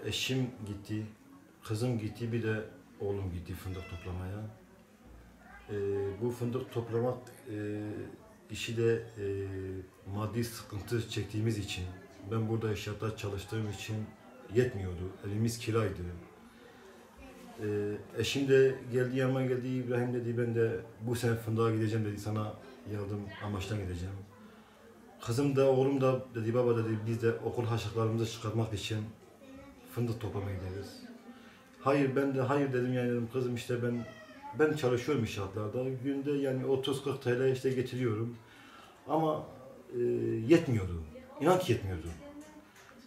eşim gitti, kızım gitti, bir de oğlum gitti fındık toplamaya. Bu fındık toplamak işi de maddi sıkıntı çektiğimiz için, ben burada inşaatta çalıştığım için yetmiyordu. Evimiz kiraydı. Eşim de geldi, yanıma geldi, İbrahim dedi, ben de bu sene fındığa gideceğim dedi, sana yardım amaçlı gideceğim. Kızım da oğlum da dedi, baba dedi, biz de okul harçlıklarımızı çıkartmak için fındık toplamaya gideriz. Hayır, ben de hayır dedim, yani dedim, kızım işte ben çalışıyorum inşaatlarda, günde yani 30-40 TL işte getiriyorum ama yetmiyordu, inan ki yetmiyordu.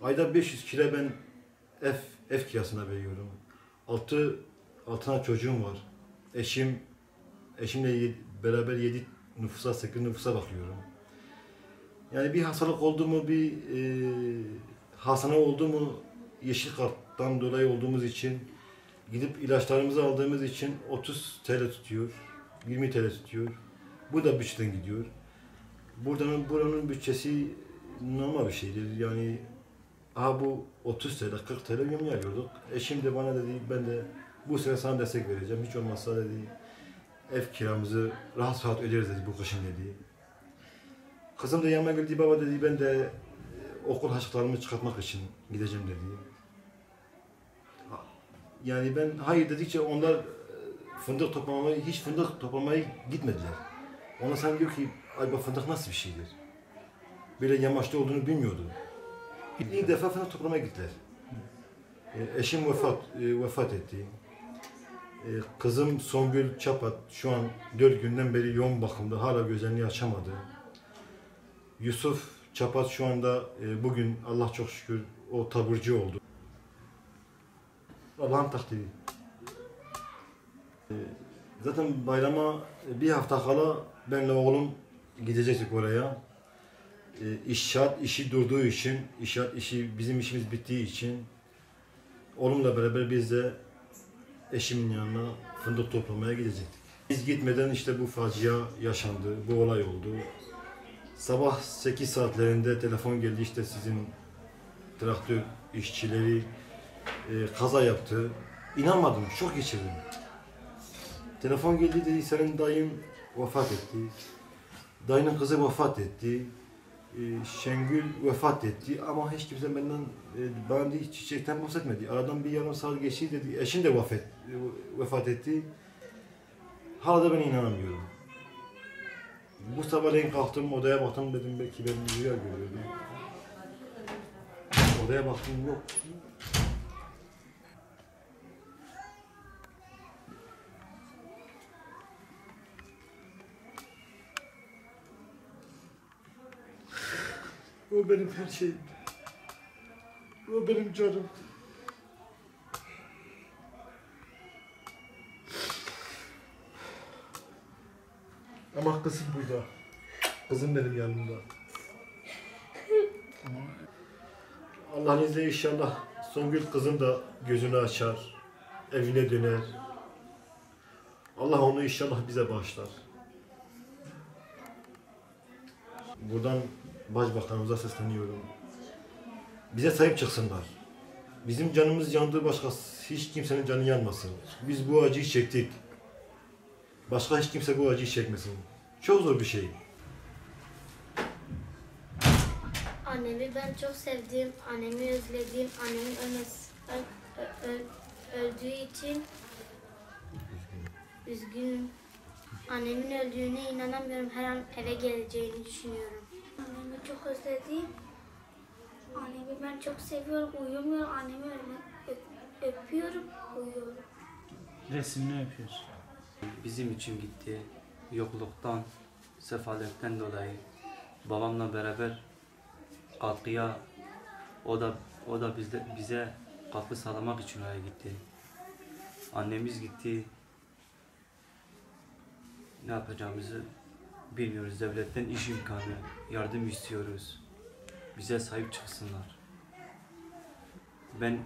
Ayda 500 kira ben ev kirasına veriyorum. Altına çocuğum var. Eşimle beraber 7 nüfusa, 8 nüfusa bakıyorum. Yani bir hastalık oldu mu, bir hastane oldu mu, yeşil karttan dolayı olduğumuz için gidip ilaçlarımızı aldığımız için 30 TL tutuyor, 20 TL tutuyor. Bu da bütçeden gidiyor. Buranın bütçesi normal bir şeydir. Yani bu 30 TL, 40 TL yemeğe alıyorduk. Eşim de bana dedi, ben de bu sene sana destek vereceğim. Hiç olmazsa dedi, ev kiramızı rahat rahat öderiz dedi bu kışın dedi. Kızım da yanıma geldi, baba dedi, ben de okul harçlıklarımı çıkartmak için gideceğim dedi. Yani ben hayır dedikçe onlar hiç fındık toplamaya gitmediler. Ona sen diyor ki, ay bu fındık nasıl bir şeydir? Böyle yamaçta olduğunu bilmiyordu. İlk defa fındık toplamaya gittiler. Eşim vefat etti. Kızım Songül Çapat şu an 4 günden beri yoğun bakımda, hala gözlerini açamadı. Yusuf Çapat şu anda bugün Allah çok şükür o taburcu oldu. Allah'ın takdiri. Zaten bayrama bir hafta kala benle oğlum gidecektik oraya. İnşaat işi durduğu için, bizim işimiz bittiği için oğlumla beraber biz de eşimin yanına fındık toplamaya gidecektik. Biz gitmeden işte bu facia yaşandı, bu olay oldu. Sabah 8 saatlerinde telefon geldi, işte sizin traktör işçileri kaza yaptı. İnanmadım, şok geçirdim. Telefon geldi, dedi senin dayın vefat etti. Dayının kızı vefat etti. Şengül vefat etti ama hiç kimse bana hiç çiçekten bahsetmedi. Aradan bir yarım saat geçti, dedi eşin de vefat etti. Hala da ben inanamıyorum. Bu sabahleyin kalktım, odaya baktım, dedim belki ben rüya görüyorum. Odaya baktım, yok. O benim her şeyim. O benim canım. Ama kızım burada. Kızım benim yanımda. Allah'ın izniyle inşallah Songül kızım da gözünü açar, evine döner. Allah onu inşallah bize bağışlar. Buradan Başbakanımıza sesleniyorum. Bize sahip çıksınlar. Bizim canımız yandığı başka hiç kimsenin canı yanmasın. Biz bu acıyı çektik. Başka hiç kimse bu acıyı çekmesin. Çok zor bir şey. Annemi ben çok sevdim, annemi özledim, annemin öldüğü için üzgünüm. Annemin öldüğüne inanamıyorum, her an eve geleceğini düşünüyorum. Annemi çok özledim, annemi ben çok seviyorum, uyumuyorum, annemi öpüyorum, uyuyorum. Resimini öpüyorsun. Bizim için gitti, yokluktan, sefaletten dolayı babamla beraber katkıya, o da bize katkı sağlamak için oraya gitti. Annemiz gitti. Ne yapacağımızı bilmiyoruz. Devletten iş imkanı, yardım istiyoruz. Bize sahip çıksınlar. Ben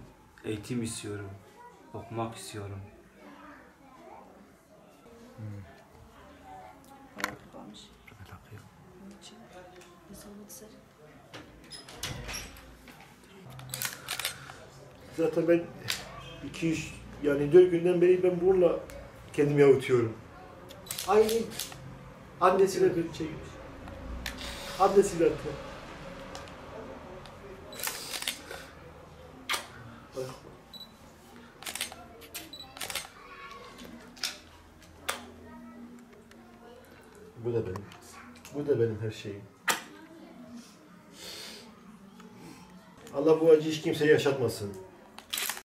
eğitim istiyorum, okumak istiyorum. Zaten ben 2-3 yani 4 günden beri ben bununla kendimi avutuyorum. Aynı annesiyle bir şey. Annesiyle hatta. Bak. Bu da benim. Bu da benim her şeyim. Allah bu acıyı hiç kimseye yaşatmasın.